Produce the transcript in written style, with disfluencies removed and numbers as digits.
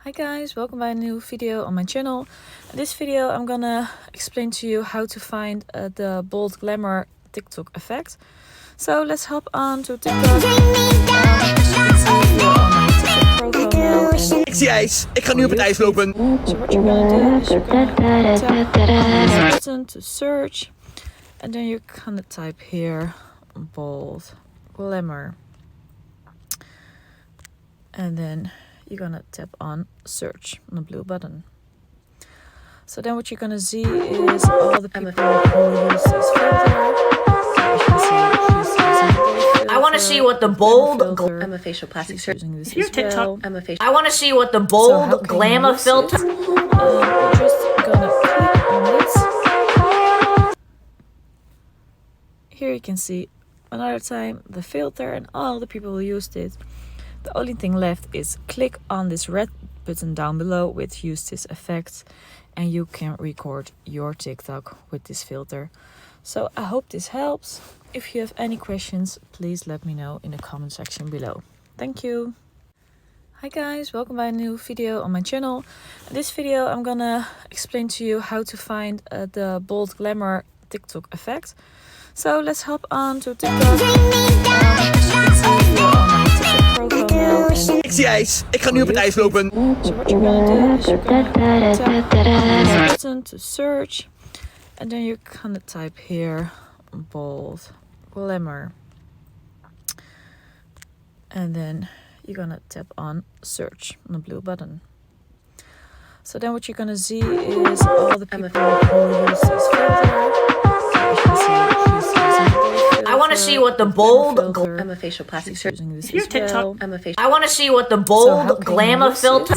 Hi guys, welcome by a new video on my channel. In this video I'm gonna explain to you how to find the bold glamour TikTok effect. So let's hop on to TikTok. Ik zie ijs. Ik ga nu op het ijs lopen. So what you're gonna do is you're gonna tap on this button to search. And then you're gonna type here bold glamour. And then you're gonna tap on search on the blue button. So then what you're gonna see is all the people who use this filter. I want to see what the bold. I'm a facial plastic surgeon. Using this as well. I'm a facial. I want to see what the bold glamour filter. We're just gonna click on this. Here you can see another time the filter and all the people who used it. The only thing left is click on this red button down below with use this effect and you can record your TikTok with this filter. So I hope this helps. If you have any questions, please let me know in the comment section below. Thank you. Hi guys, welcome by a new video on my channel. In this video I'm gonna explain to you how to find the bold glamour TikTok effect. So let's hop on to TikTok. Ik zie ijs. Ik ga nu op het ijs lopen. So what you're gonna do is you're gonna tap on this button to search. And then you're gonna type here bold glamour. And then you're gonna tap on search on the blue button. So then what you're gonna see is all the people who use this filter. I want to see what the bold. I'm a facial plastic surgeon. Using this as well. I'm a facial. I want to see what the bold glamour filter.